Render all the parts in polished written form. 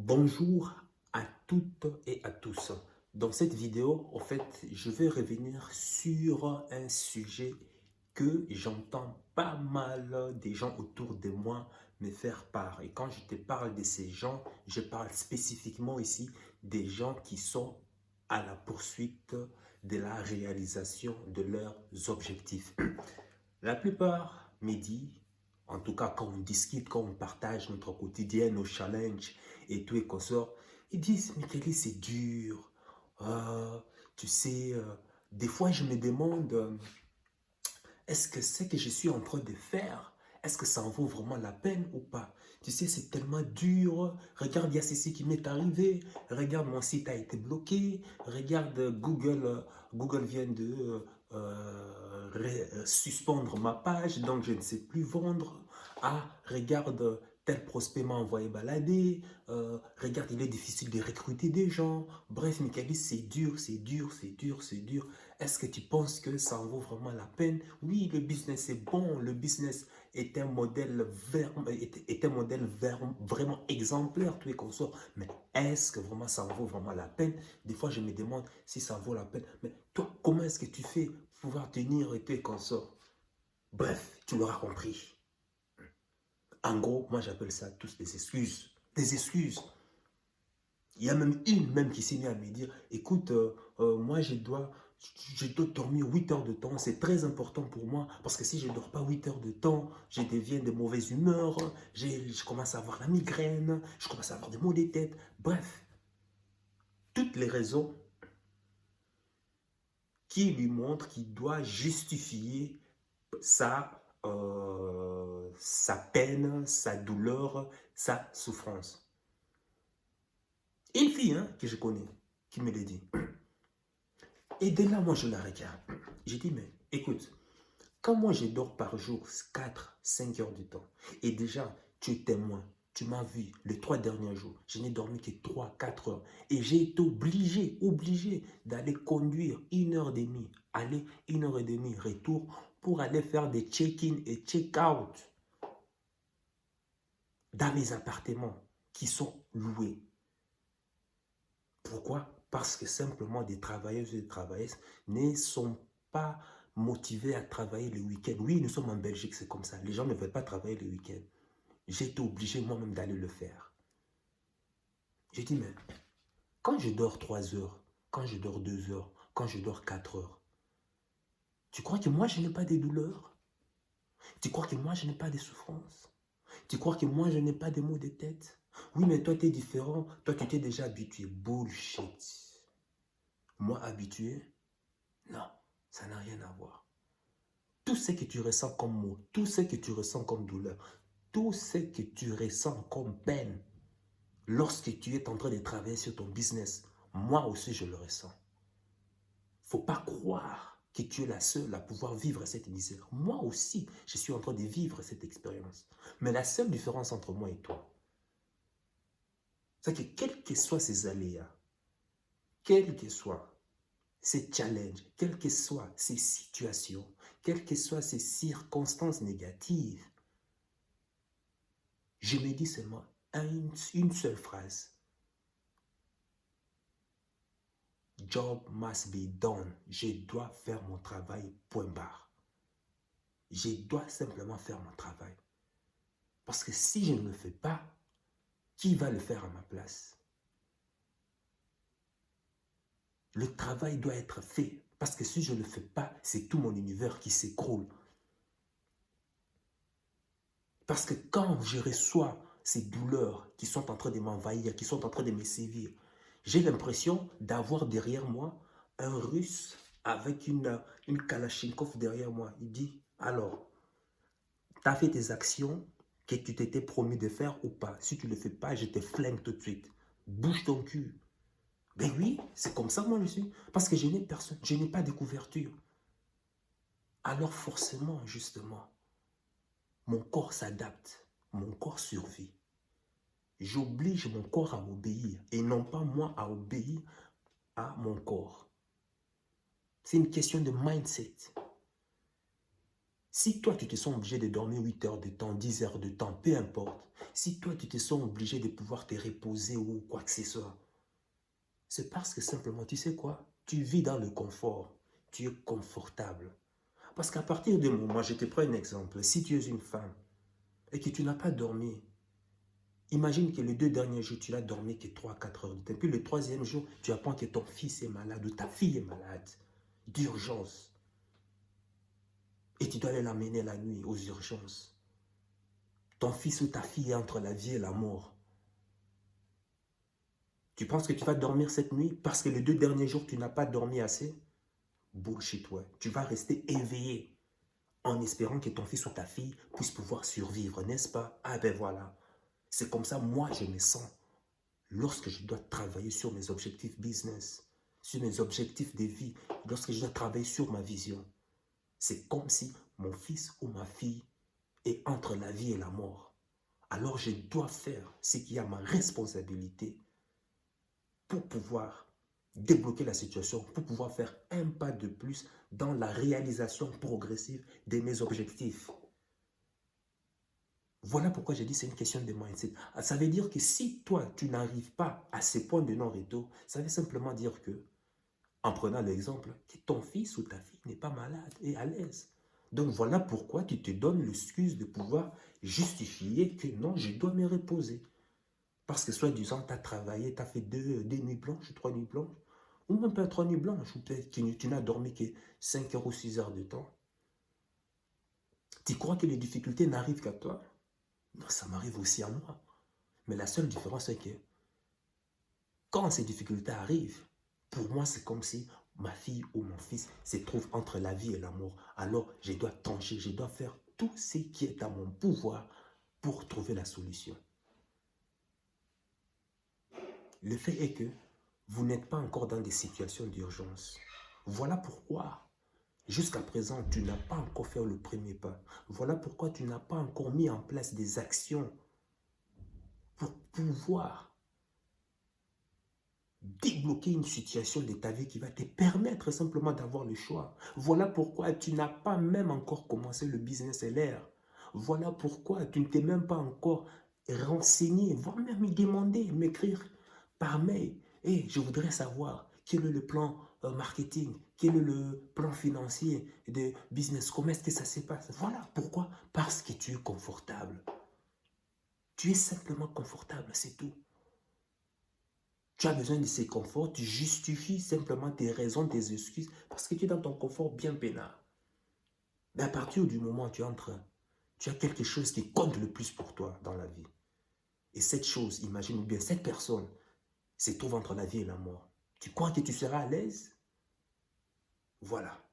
Bonjour à toutes et à tous. Dans cette vidéo, en fait, je vais revenir sur un sujet que j'entends pas mal des gens autour de moi me faire part. Et quand je te parle de ces gens, je parle spécifiquement ici des gens qui sont à la poursuite de la réalisation de leurs objectifs. La plupart me disent, en tout cas quand on discute, quand on partage notre quotidien, nos challenges et tout et consorts, ils disent, mais Kelly, c'est dur. Tu sais, des fois je me demande, est-ce que ce que je suis en train de faire, est-ce que ça en vaut vraiment la peine ou pas? Tu sais, c'est tellement dur. Regarde, il y a ceci qui m'est arrivé. Regarde, mon site a été bloqué. Regarde, Google vient de suspendre ma page, donc je ne sais plus vendre. Ah, regarde, tel prospect m'a envoyé balader. Regarde, il est difficile de recruter des gens. Bref, Michael, c'est dur, c'est dur, c'est dur, c'est dur. Est-ce que tu penses que ça en vaut vraiment la peine? Oui, le business est bon. Le business est un modèle, vraiment exemplaire, tout est consort. Mais est-ce que vraiment ça en vaut vraiment la peine? Des fois, je me demande si ça en vaut la peine. Mais toi, comment est-ce que tu fais pour pouvoir tenir et tout est consort? Bref, tu l'auras compris. En gros, moi j'appelle ça tous des excuses. Des excuses. Il y a même une même qui s'est mise à me dire, écoute, moi je dois dormir 8 heures de temps, c'est très important pour moi, parce que si je ne dors pas 8 heures de temps, je deviens de mauvaise humeur, je commence à avoir la migraine, je commence à avoir des maux de tête. Bref, toutes les raisons qui lui montrent qu'il doit justifier sa peine, sa douleur, sa souffrance. Une fille que je connais, qui me l'a dit. Et dès là, moi, je la regarde. J'ai dit, mais écoute, quand moi, je dors par jour 4, 5 heures de temps, et déjà, tu es témoin, tu m'as vu les 3 derniers jours, je n'ai dormi que 3, 4 heures. Et j'ai été obligé d'aller conduire 1 heure et demie, aller 1 heure et demie, retour, pour aller faire des check-in et check-out dans mes appartements qui sont loués. Pourquoi? Parce que simplement des travailleuses et des travailleuses ne sont pas motivés à travailler le week-end. Oui, nous sommes en Belgique, c'est comme ça. Les gens ne veulent pas travailler le week-end. J'ai été obligé moi-même d'aller le faire. J'ai dit, mais quand je dors 3 heures, quand je dors 2 heures, quand je dors 4 heures, tu crois que moi je n'ai pas de douleurs? Tu crois que moi je n'ai pas de souffrances? Tu crois que moi je n'ai pas de maux de tête? Oui, mais toi tu es différent. Toi tu t'es déjà habitué. Bullshit. Moi habitué? Non, ça n'a rien à voir. Tout ce que tu ressens comme mot, tout ce que tu ressens comme douleur, tout ce que tu ressens comme peine lorsque tu es en train de travailler sur ton business, moi aussi je le ressens. Il ne faut pas croire que tu es la seule à pouvoir vivre cette misère. Moi aussi, je suis en train de vivre cette expérience. Mais la seule différence entre moi et toi, c'est que quels que soient ces aléas, quels que soient ces challenges, quelles que soient ces situations, quelles que soient ces circonstances négatives, je me dis seulement une seule phrase. Job must be done. Je dois faire mon travail, point barre. Je dois simplement faire mon travail. Parce que si je ne le fais pas, qui va le faire à ma place? Le travail doit être fait. Parce que si je ne le fais pas, c'est tout mon univers qui s'écroule. Parce que quand je reçois ces douleurs qui sont en train de m'envahir, qui sont en train de me sévir, j'ai l'impression d'avoir derrière moi un Russe avec une Kalachnikov derrière moi. Il dit, alors, tu as fait tes actions que tu t'étais promis de faire ou pas? Si tu ne le fais pas, je te flingue tout de suite. Bouge ton cul. Ben oui, c'est comme ça moi je suis. Parce que je n'ai personne, je n'ai pas de couverture. Alors forcément, justement, mon corps s'adapte, mon corps survit. J'oblige mon corps à m'obéir et non pas moi à obéir à mon corps. C'est une question de mindset. Si toi, tu te sens obligé de dormir 8 heures de temps, 10 heures de temps, peu importe. Si toi, tu te sens obligé de pouvoir te reposer ou quoi que ce soit, c'est parce que simplement, tu sais quoi? Tu vis dans le confort. Tu es confortable. Parce qu'à partir du moment, je te prends un exemple. Si tu es une femme et que tu n'as pas dormi, imagine que les 2 derniers jours, tu n'as dormi que 3 4 heures de temps. Puis le troisième jour, tu apprends que ton fils est malade ou ta fille est malade. D'urgence. Et tu dois aller l'amener la nuit aux urgences. Ton fils ou ta fille est entre la vie et la mort. Tu penses que tu vas dormir cette nuit parce que les 2 derniers jours, tu n'as pas dormi assez? Bullshit, ouais. Tu vas rester éveillé en espérant que ton fils ou ta fille puisse pouvoir survivre, n'est-ce pas? Ah ben voilà. C'est comme ça, moi, je me sens lorsque je dois travailler sur mes objectifs business, sur mes objectifs de vie, lorsque je dois travailler sur ma vision. C'est comme si mon fils ou ma fille est entre la vie et la mort. Alors je dois faire ce qui est à ma responsabilité pour pouvoir débloquer la situation, pour pouvoir faire un pas de plus dans la réalisation progressive de mes objectifs. Voilà pourquoi j'ai dit c'est une question de mindset. Ça veut dire que si toi, tu n'arrives pas à ces points de non-retour, ça veut simplement dire que, en prenant l'exemple, que ton fils ou ta fille n'est pas malade et à l'aise. Donc voilà pourquoi tu te donnes l'excuse de pouvoir justifier que non, je dois me reposer. Parce que soi-disant, tu as travaillé, tu as fait 2 nuits blanches, 3 nuits blanches, ou même pas 3 nuits blanches, ou peut-être que tu n'as dormi que 5 heures ou 6 heures de temps. Tu crois que les difficultés n'arrivent qu'à toi? Non, ça m'arrive aussi à moi. Mais la seule différence, c'est que quand ces difficultés arrivent, pour moi, c'est comme si ma fille ou mon fils se trouve entre la vie et la mort. Alors, je dois trancher, je dois faire tout ce qui est à mon pouvoir pour trouver la solution. Le fait est que vous n'êtes pas encore dans des situations d'urgence. Voilà pourquoi, jusqu'à présent, tu n'as pas encore fait le premier pas. Voilà pourquoi tu n'as pas encore mis en place des actions pour pouvoir débloquer une situation de ta vie qui va te permettre simplement d'avoir le choix. Voilà pourquoi tu n'as pas même encore commencé le business LR. Voilà pourquoi tu ne t'es même pas encore renseigné, voire même me demander, m'écrire par mail. Et je voudrais savoir quel est le plan marketing, quel est le plan financier de business, comment est-ce que ça se passe. Voilà pourquoi, parce que tu es confortable. Tu es simplement confortable, c'est tout. Tu as besoin de ces conforts, tu justifies simplement tes raisons, tes excuses, parce que tu es dans ton confort bien peinard. Mais à partir du moment où tu entres, tu as quelque chose qui compte le plus pour toi dans la vie. Et cette chose, imagine bien, cette personne se trouve entre la vie et la mort. Tu crois que tu seras à l'aise? Voilà.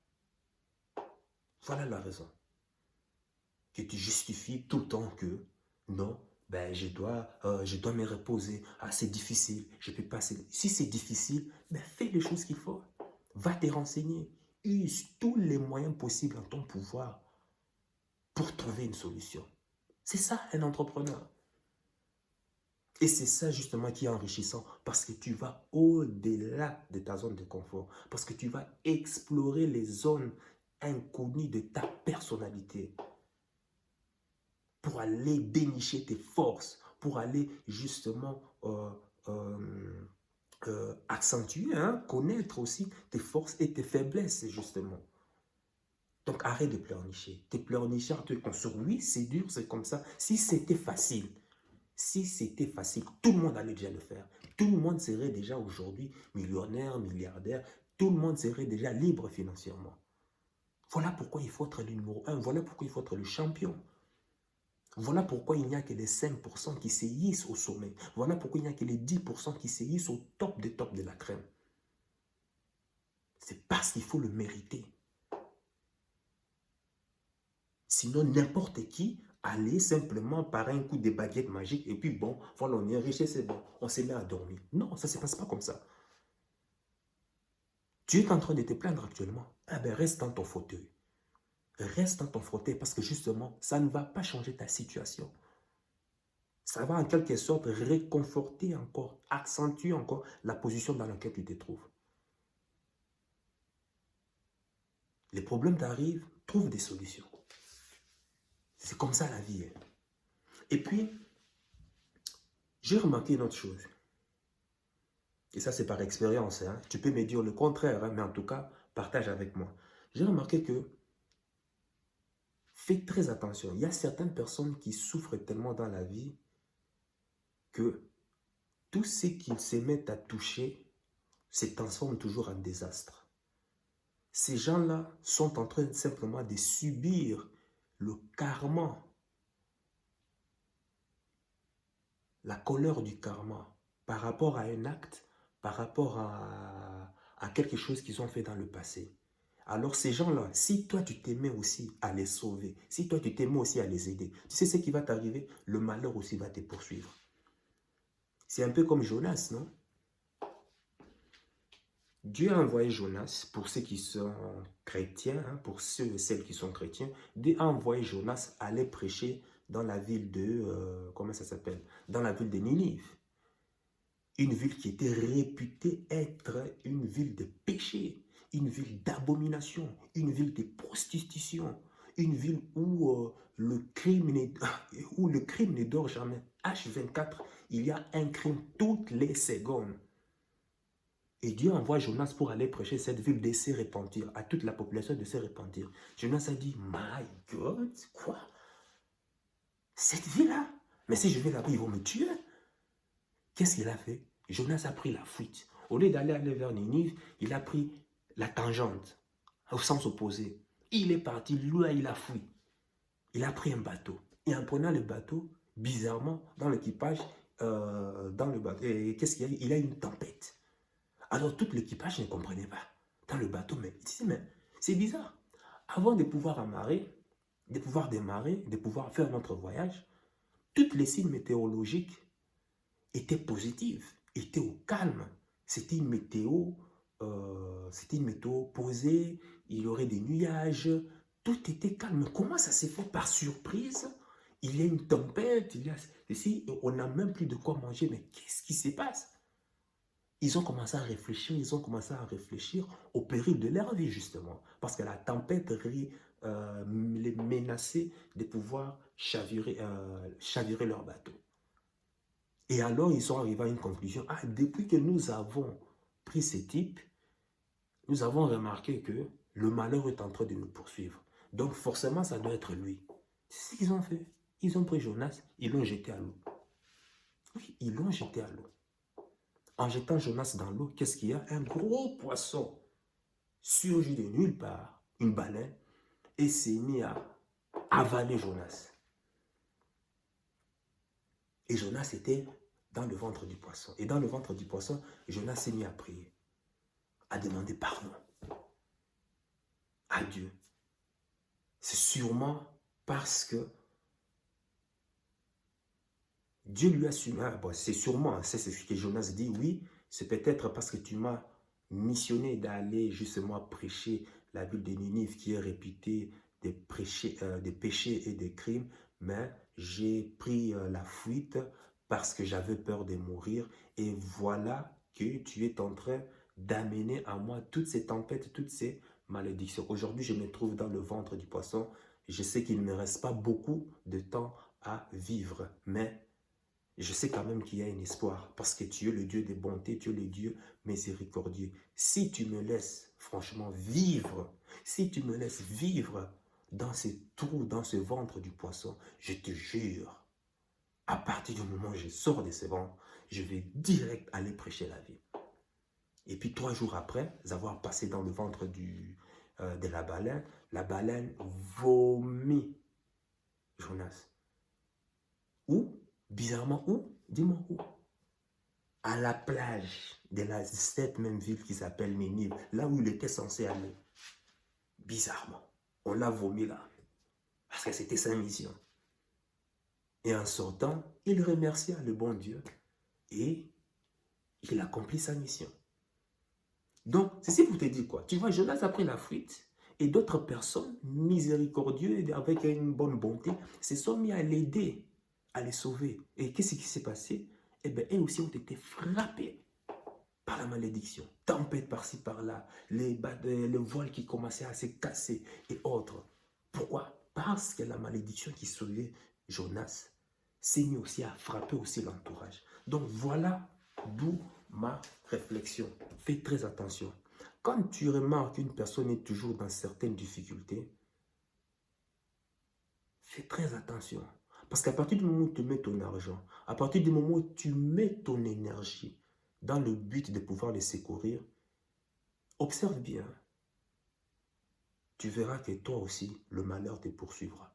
Voilà la raison. Que tu justifies tout le temps que non, ben je dois me reposer. Ah, c'est difficile, je peux pas. Si c'est difficile, ben fais les choses qu'il faut. Va te renseigner. Use tous les moyens possibles en ton pouvoir pour trouver une solution. C'est ça un entrepreneur. Et c'est ça justement qui est enrichissant parce que tu vas au-delà de ta zone de confort. Parce que tu vas explorer les zones inconnues de ta personnalité pour aller dénicher tes forces, pour aller justement accentuer, connaître aussi tes forces et tes faiblesses, justement. Donc arrête de pleurnicher. Tes pleurnichers te construisent. Oui, c'est dur, c'est comme ça. Si c'était facile, tout le monde allait déjà le faire. Tout le monde serait déjà aujourd'hui millionnaire, milliardaire. Tout le monde serait déjà libre financièrement. Voilà pourquoi il faut être le numéro 1. Voilà pourquoi il faut être le champion. Voilà pourquoi il n'y a que les 5% qui se hissent au sommet. Voilà pourquoi il n'y a que les 10% qui se hissent au top de la crème. C'est parce qu'il faut le mériter. Sinon, n'importe qui allait simplement par un coup de baguette magique et puis bon, voilà, on est riche, c'est bon, on se met à dormir. Non, ça ne se passe pas comme ça. Tu es en train de te plaindre actuellement. Eh bien, reste dans ton fauteuil. Reste dans ton fauteuil parce que justement, ça ne va pas changer ta situation. Ça va en quelque sorte réconforter encore, accentuer encore la position dans laquelle tu te trouves. Les problèmes t'arrivent, trouve des solutions. C'est comme ça la vie. Hein. Et puis, j'ai remarqué une autre chose. Et ça, c'est par expérience. Hein. Tu peux me dire le contraire, hein, mais en tout cas, partage avec moi. J'ai remarqué que, faites très attention, il y a certaines personnes qui souffrent tellement dans la vie que tout ce qu'ils se mettent à toucher se transforme toujours en désastre. Ces gens-là sont en train simplement de subir le karma, la colère du karma par rapport à un acte, par rapport à quelque chose qu'ils ont fait dans le passé. Alors ces gens-là, si toi tu t'aimais aussi à les sauver, si toi tu t'aimais aussi à les aider, tu sais ce qui va t'arriver? Le malheur aussi va te poursuivre. C'est un peu comme Jonas, non? Dieu a envoyé Jonas, pour ceux qui sont chrétiens, hein, pour ceux et celles qui sont chrétiens, Dieu a envoyé Jonas aller prêcher dans la ville de, comment ça s'appelle? Dans la ville de Ninive. Une ville qui était réputée être une ville de péché, une ville d'abomination, une ville de prostitution, une ville où, le crime ne dort jamais. H24, il y a un crime toutes les secondes. Et Dieu envoie Jonas pour aller prêcher cette ville de se repentir, à toute la population de se repentir. Jonas a dit, my God, quoi? Cette ville-là? Mais si je vais là-bas, ils vont me tuer. Qu'est-ce qu'il a fait? Jonas a pris la fuite. Au lieu d'aller vers Ninive, il a pris la tangente, au sens opposé. Il est parti, lui, il a fui. Il a pris un bateau. Et en prenant le bateau, bizarrement, dans l'équipage, qu'est-ce qu'il y a? Il y a une tempête. Alors tout l'équipage ne comprenait pas. Dans le bateau, mais il disait, mais c'est bizarre. Avant de pouvoir amarrer, de pouvoir démarrer, de pouvoir faire notre voyage, toutes les signes météorologiques étaient positifs, étaient au calme. C'était une météo posée, il y aurait des nuages, tout était calme. Comment ça s'est fait par surprise? Il y a une tempête, ici, on n'a même plus de quoi manger, mais qu'est-ce qui se passe? Ils ont commencé à réfléchir au péril de leur vie, justement. Parce que la tempête les menaçait de pouvoir chavirer leur bateau. Et alors, ils sont arrivés à une conclusion. Ah, depuis que nous avons pris ce type, nous avons remarqué que le malheur est en train de nous poursuivre. Donc, forcément, ça doit être lui. C'est ce qu'ils ont fait. Ils ont pris Jonas, ils l'ont jeté à l'eau. Oui, ils l'ont jeté à l'eau. En jetant Jonas dans l'eau, qu'est-ce qu'il y a? Un gros poisson surgit de nulle part, une baleine, et s'est mis à avaler Jonas. Et Jonas était dans le ventre du poisson. Et dans le ventre du poisson, Jonas s'est mis à prier, à demander pardon à Dieu. C'est sûrement parce que Dieu lui a su. C'est sûrement, c'est ce que Jonas dit, oui, c'est peut-être parce que tu m'as missionné d'aller justement prêcher la ville de Ninive qui est réputée des péchés et des crimes, mais j'ai pris la fuite parce que j'avais peur de mourir, et voilà que tu es en train d'amener à moi toutes ces tempêtes, toutes ces malédictions. Aujourd'hui, je me trouve dans le ventre du poisson. Je sais qu'il ne me reste pas beaucoup de temps à vivre, mais je sais quand même qu'il y a un espoir, parce que tu es le Dieu des bontés, tu es le Dieu miséricordieux. Si tu me laisses franchement vivre, si tu me laisses vivre dans ces trous, dans ce ventre du poisson, je te jure, à partir du moment où je sors de ce ventre, je vais direct aller prêcher la vie. Et puis 3 jours après avoir passé dans le ventre de la baleine vomit Jonas. Où? Bizarrement, où? Dis-moi où? À la plage de cette même ville qui s'appelle Ninive, là où il était censé aller. Bizarrement, on l'a vomi là, parce que c'était sa mission. Et en sortant, il remercia le bon Dieu et il accomplit sa mission. Donc, ceci pour te dire quoi? Tu vois, Jonas a pris la fuite et d'autres personnes miséricordieuses, avec une bonne bonté, se sont mis à l'aider, à les sauver. Et qu'est-ce qui s'est passé? Eh bien, eux aussi ont été frappés par la malédiction. Tempête par-ci, par-là, les voiles qui commençaient à se casser et autres. Pourquoi? Parce que la malédiction qui sauvait Jonas s'est mis aussi à frapper aussi l'entourage. Donc voilà d'où ma réflexion. Fais très attention. Quand tu remarques qu'une personne est toujours dans certaines difficultés, fais très attention. Parce qu'à partir du moment où tu mets ton argent, à partir du moment où tu mets ton énergie dans le but de pouvoir les secourir, observe bien. Tu verras que toi aussi, le malheur te poursuivra.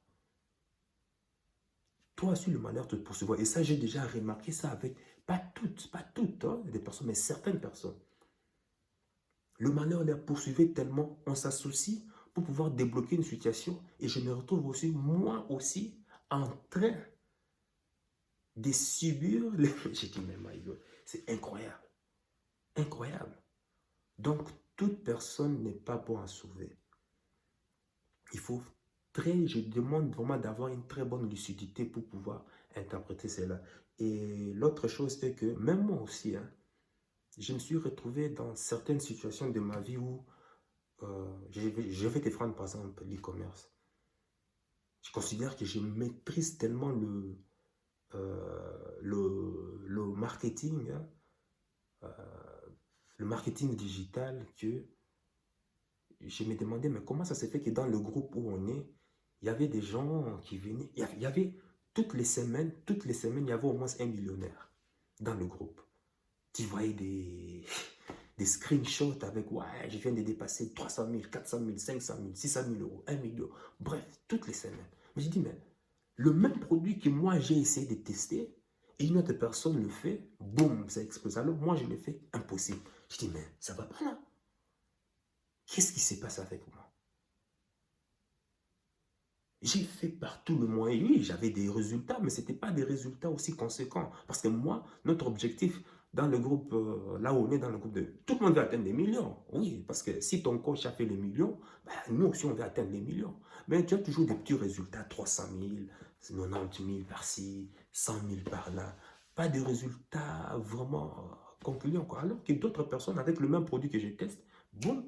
Toi aussi, le malheur te poursuivra. Et ça, j'ai déjà remarqué ça avec, pas toutes, hein, des personnes, mais certaines personnes. Le malheur les poursuivait tellement, on s'associe pour pouvoir débloquer une situation. Et je me retrouve aussi, moi aussi, en train de subir les... J'ai dit, mais my God, c'est incroyable. Incroyable. Donc, toute personne n'est pas bon à sauver. Il faut je demande vraiment d'avoir une très bonne lucidité pour pouvoir interpréter cela. Et l'autre chose est que, même moi aussi, hein, je me suis retrouvé dans certaines situations de ma vie où je vais te prendre par exemple l'e-commerce. Je considère que je maîtrise tellement le marketing, hein, le marketing digital que je me demandais, mais comment ça se fait que dans le groupe où on est, il y avait des gens qui venaient, il y avait toutes les semaines, il y avait au moins un millionnaire dans le groupe. Tu voyais des screenshots avec, ouais, je viens de dépasser 300 000, 400 000, 500 000, 600 000 euros, 1 million. Bref, toutes les semaines. Mais je dis, mais le même produit que moi j'ai essayé de tester, et une autre personne le fait, boum, ça explose. Alors moi je le fais, impossible. Je dis, mais ça va pas là. Qu'est-ce qui se passe avec moi? J'ai fait partout le moyen. Oui, j'avais des résultats, mais ce n'était pas des résultats aussi conséquents. Parce que moi, notre objectif dans le groupe, là où on est dans le groupe de... Tout le monde veut atteindre des millions. Oui, parce que si ton coach a fait les millions, ben, nous aussi, on veut atteindre les millions. Mais tu as toujours des petits résultats, 300 000, 90 000 par-ci, 100 000 par-là. Pas de résultats vraiment concluants, quoi. Alors que d'autres personnes, avec le même produit que je teste, bon,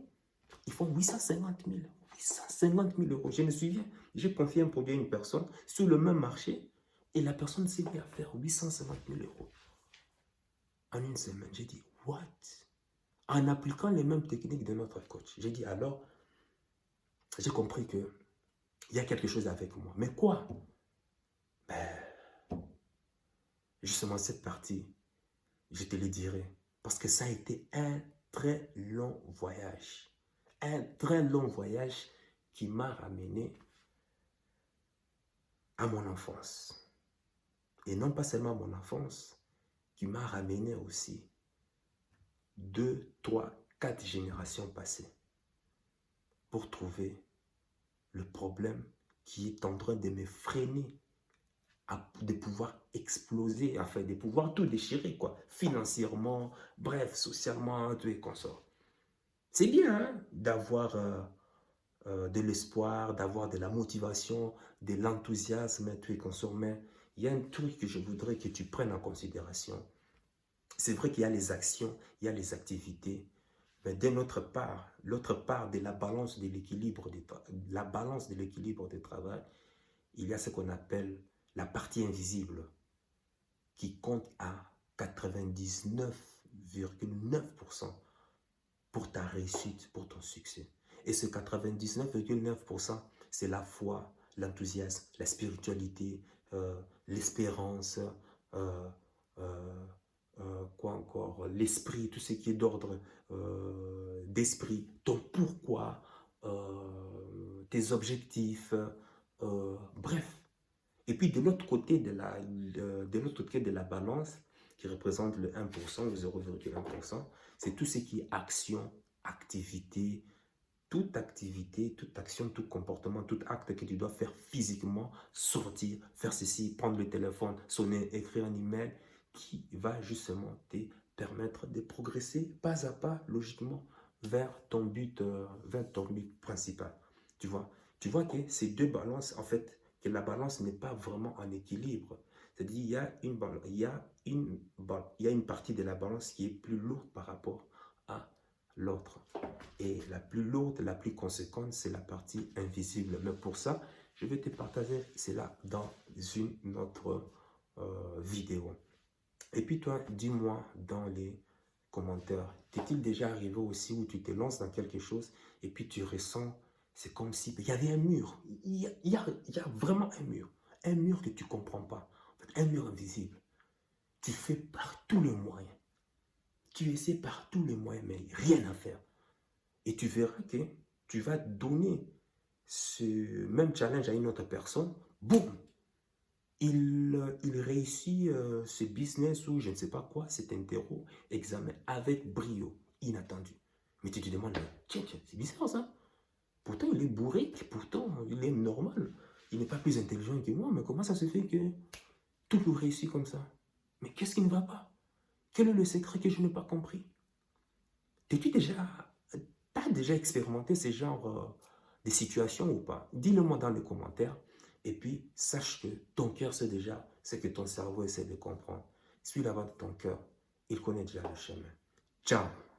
ils font 850 000. 850 000 euros. Je me souviens, j'ai confié un produit à une personne sur le même marché et la personne s'est mise à faire 850 000 euros en une semaine. J'ai dit, what? En appliquant les mêmes techniques de notre coach. J'ai dit, alors, j'ai compris qu'il y a quelque chose avec moi. Mais quoi? Ben, justement, cette partie, je te le dirai. Parce que ça a été un très long voyage. Un très long voyage qui m'a ramené à mon enfance. Et non pas seulement à mon enfance, qui m'a ramené aussi 2, 3, 4 générations passées pour trouver le problème qui est en train de me freiner de pouvoir exploser, enfin de pouvoir tout déchirer, quoi, financièrement, bref, socialement, tout et consorts. C'est bien hein, d'avoir de l'espoir, d'avoir de la motivation, de l'enthousiasme, tout et consorts, mais il y a un truc que je voudrais que tu prennes en considération. C'est vrai qu'il y a les actions, il y a les activités, mais de notre part, l'autre part de la balance de l'équilibre du travail, il y a ce qu'on appelle la partie invisible qui compte à 99,9% pour ta réussite, pour ton succès. Et ce 99,9%, c'est la foi, l'enthousiasme, la spiritualité, l'espérance, quoi encore, l'esprit, tout ce qui est d'ordre d'esprit, ton pourquoi, tes objectifs, bref. Et puis de l'autre côté de la balance, qui représente le 1% ou 0,1%, c'est tout ce qui est action, activité, toute action, tout comportement, tout acte que tu dois faire physiquement, sortir, faire ceci, prendre le téléphone, sonner, écrire un email, qui va justement te permettre de progresser pas à pas, logiquement, vers ton but principal. Tu vois que ces deux balances, en fait, que la balance n'est pas vraiment en équilibre. C'est-à-dire il y a une partie de la balance qui est plus lourde par rapport à l'autre. Et la plus lourde, la plus conséquente, c'est la partie invisible. Mais pour ça, Je vais te partager cela dans une autre vidéo. Et puis toi, dis-moi dans les commentaires, t'est-il déjà arrivé aussi où tu te lances dans quelque chose et puis tu ressens, c'est comme si il y avait un mur. Il y a vraiment un mur que tu ne comprends pas, en fait, un mur invisible. Tu fais par tous les moyens. Tu essaies par tous les moyens, mais rien à faire. Et tu verras que tu vas donner ce même challenge à une autre personne. Boum! Il réussit ce business ou je ne sais pas quoi, cet interro, examen, avec brio, inattendu. Mais tu te demandes, tiens, c'est bizarre ça. Pourtant, il est bourré, et pourtant, il est normal. Il n'est pas plus intelligent que moi, mais comment ça se fait que tout lui réussit comme ça? Mais qu'est-ce qui ne va pas? Quel est le secret que je n'ai pas compris? T'as déjà expérimenté ce genre de situations ou pas? Dis-le-moi dans les commentaires. Et puis, sache que ton cœur sait déjà ce que ton cerveau essaie de comprendre. Suis la voie de ton cœur. Il connaît déjà le chemin. Ciao!